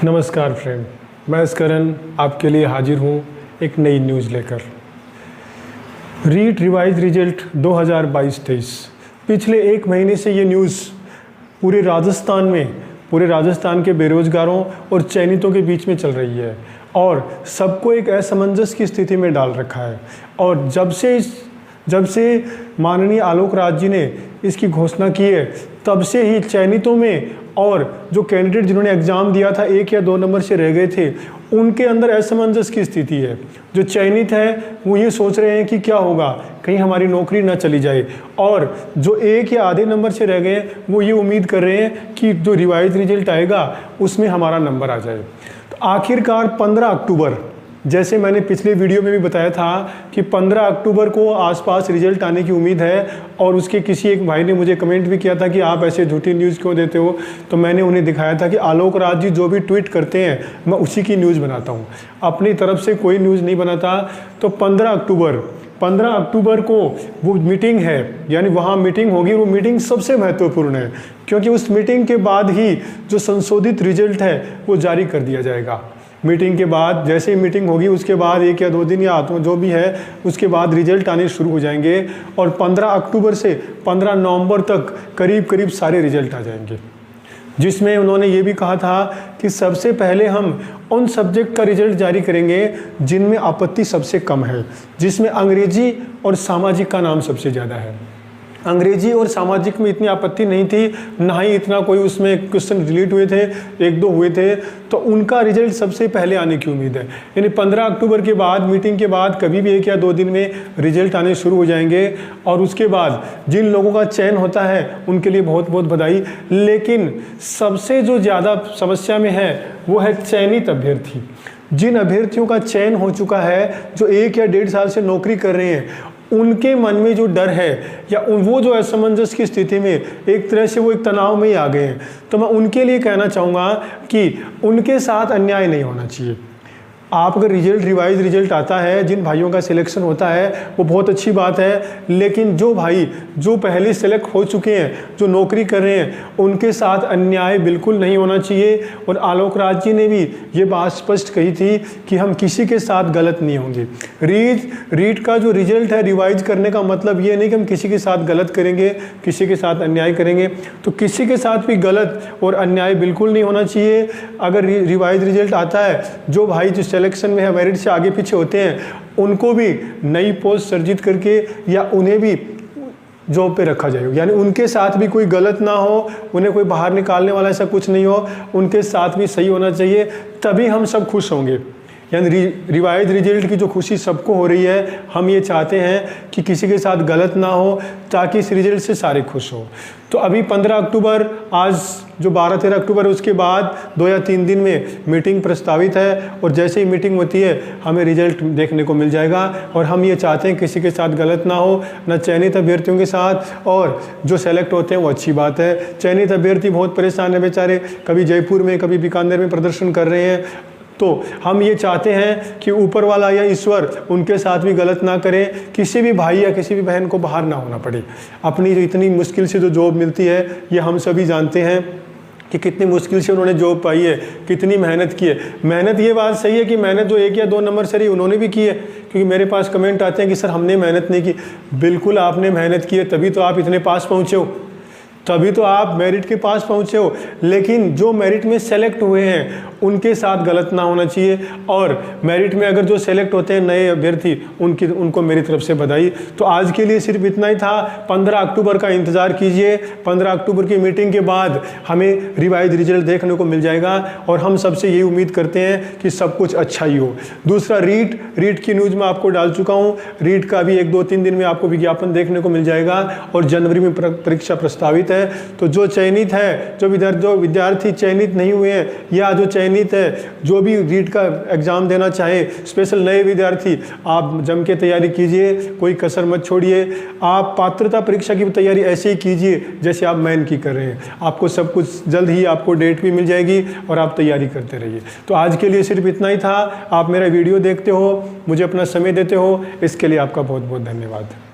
नमस्कार फ्रेंड, मैं अस्करन आपके लिए हाजिर हूँ एक नई न्यूज़ लेकर। REET revise result 2022-23। पिछले एक महीने से ये न्यूज़ पूरे राजस्थान के बेरोजगारों और चयनितों के बीच में चल रही है और सबको एक असमंजस की स्थिति में डाल रखा है। और जब से माननीय आलोक राज जी ने इसकी घोषणा की है, तब से ही चयनितों में और जो कैंडिडेट जिन्होंने एग्ज़ाम दिया था 1 या 2 नंबर से रह गए थे, उनके अंदर असमंजस की स्थिति है। जो चयनित है वो ये सोच रहे हैं कि क्या होगा, कहीं हमारी नौकरी ना चली जाए, और जो 1 या आधे नंबर से रह गए वो ये उम्मीद कर रहे हैं कि जो रिवाइज रिजल्ट आएगा उसमें हमारा नंबर आ जाए। तो आखिरकार 15 अक्टूबर, जैसे मैंने पिछले वीडियो में भी बताया था कि 15 अक्टूबर को आसपास रिजल्ट आने की उम्मीद है, और उसके किसी एक भाई ने मुझे कमेंट भी किया था कि आप ऐसे झूठी न्यूज़ क्यों देते हो। तो मैंने उन्हें दिखाया था कि आलोक राज जी जो भी ट्वीट करते हैं मैं उसी की न्यूज़ बनाता हूँ, अपनी तरफ से कोई न्यूज़ नहीं बनाता। तो 15 अक्टूबर को वो मीटिंग है, यानी वहाँ मीटिंग होगी। वो मीटिंग सबसे महत्वपूर्ण है क्योंकि उस मीटिंग के बाद ही जो संशोधित रिजल्ट है वो जारी कर दिया जाएगा। मीटिंग के बाद, जैसे ही मीटिंग होगी उसके बाद 1 या 2 दिन या जो भी है उसके बाद रिजल्ट आने शुरू हो जाएंगे, और 15 अक्टूबर से 15 नवंबर तक करीब सारे रिजल्ट आ जाएंगे। जिसमें उन्होंने ये भी कहा था कि सबसे पहले हम उन सब्जेक्ट का रिजल्ट जारी करेंगे जिनमें आपत्ति सबसे कम है, जिसमें अंग्रेजी और सामाजिक का नाम सबसे ज़्यादा है। अंग्रेजी और सामाजिक में इतनी आपत्ति नहीं थी, ना ही इतना कोई उसमें क्वेश्चन डिलीट हुए थे, 1-2 हुए थे, तो उनका रिजल्ट सबसे पहले आने की उम्मीद है। यानी 15 अक्टूबर के बाद, मीटिंग के बाद कभी भी 1 या 2 दिन में रिजल्ट आने शुरू हो जाएंगे। और उसके बाद जिन लोगों का चयन होता है उनके लिए बहुत बहुत बधाई। लेकिन सबसे जो ज़्यादा समस्या में है वो है चयनित अभ्यर्थी। जिन अभ्यर्थियों का चयन हो चुका है, जो 1 या 1.5 साल से नौकरी कर रहे हैं, उनके मन में जो डर है या वो जो असमंजस की स्थिति में एक तरह से वो एक तनाव में ही आ गए हैं, तो मैं उनके लिए कहना चाहूँगा कि उनके साथ अन्याय नहीं होना चाहिए। आप अगर रिवाइज रिजल्ट आता है, जिन भाइयों का सिलेक्शन होता है वो बहुत अच्छी बात है, लेकिन जो भाई जो पहले सेलेक्ट हो चुके हैं, जो नौकरी कर रहे हैं, उनके साथ अन्याय बिल्कुल नहीं होना चाहिए। और आलोक राज जी ने भी ये बात स्पष्ट कही थी कि हम किसी के साथ गलत नहीं होंगे। रीट का जो रिजल्ट है रिवाइज करने का मतलब ये नहीं कि हम किसी के साथ गलत करेंगे, किसी के साथ अन्याय करेंगे। तो किसी के साथ भी गलत और अन्याय बिल्कुल नहीं होना चाहिए। अगर रिवाइज रिजल्ट आता है, जो भाई जो सिलेक्शन में है, मेरिट से आगे पीछे होते हैं, उनको भी नई पोस्ट सर्जित करके या उन्हें भी जॉब पे रखा जाएगा। यानी उनके साथ भी कोई गलत ना हो, उन्हें कोई बाहर निकालने वाला ऐसा कुछ नहीं हो, उनके साथ भी सही होना चाहिए, तभी हम सब खुश होंगे। यानी रिवाइज रिजल्ट की जो खुशी सबको हो रही है, हम ये चाहते हैं कि किसी के साथ गलत ना हो, ताकि इस रिजल्ट से सारे खुश हो। तो अभी 15 अक्टूबर, आज जो 12-13 अक्टूबर है, उसके बाद 2 या 3 दिन में मीटिंग प्रस्तावित है, और जैसे ही मीटिंग होती है हमें रिजल्ट देखने को मिल जाएगा। और हम ये चाहते हैं किसी के साथ गलत ना हो, न चयनित अभ्यर्थियों के साथ, और जो सेलेक्ट होते हैं वो अच्छी बात है। चयनित अभ्यर्थी बहुत परेशान है बेचारे, कभी जयपुर में कभी बीकानेर में प्रदर्शन कर रहे हैं। तो हम ये चाहते हैं कि ऊपर वाला या ईश्वर उनके साथ भी गलत ना करे, किसी भी भाई या किसी भी बहन को बाहर ना होना पड़े। अपनी जो इतनी मुश्किल से जो जॉब मिलती है, ये हम सभी जानते हैं कि कितनी मुश्किल से उन्होंने जॉब पाई है, कितनी मेहनत की है। मेहनत, ये बात सही है कि मेहनत जो 1 या 2 नंबर से रही उन्होंने भी की है, क्योंकि मेरे पास कमेंट आते हैं कि सर हमने मेहनत नहीं की। बिल्कुल आपने मेहनत की है, तभी तो आप इतने पास पहुँचे हो, तभी तो आप मेरिट के पास पहुँचे हो। लेकिन जो मेरिट में सेलेक्ट हुए हैं उनके साथ गलत ना होना चाहिए, और मेरिट में अगर जो सेलेक्ट होते हैं नए अभ्यर्थी, उनको मेरी तरफ से बधाई। तो आज के लिए सिर्फ इतना ही था। 15 अक्टूबर का इंतज़ार कीजिए। 15 अक्टूबर की मीटिंग के बाद हमें रिवाइज रिजल्ट देखने को मिल जाएगा, और हम सबसे यही उम्मीद करते हैं कि सब कुछ अच्छा ही हो। दूसरा, रीट की न्यूज़ मैं आपको डाल चुका हूँ। रीट का भी 1-2-3 दिन में आपको विज्ञापन देखने को मिल जाएगा, और जनवरी में परीक्षा प्रस्तावित है। तो जो चयनित है, जो विद्यार्थी चयनित नहीं हुए हैं, या जो चयनित है, जो भी रीट का एग्ज़ाम देना चाहे, स्पेशल नए विद्यार्थी, आप जम के तैयारी कीजिए, कोई कसर मत छोड़िए। आप पात्रता परीक्षा की तैयारी ऐसे ही कीजिए जैसे आप मेन की कर रहे हैं। आपको सब कुछ जल्द ही आपको डेट भी मिल जाएगी, और आप तैयारी करते रहिए। तो आज के लिए सिर्फ इतना ही था। आप मेरा वीडियो देखते हो, मुझे अपना समय देते हो, इसके लिए आपका बहुत बहुत धन्यवाद।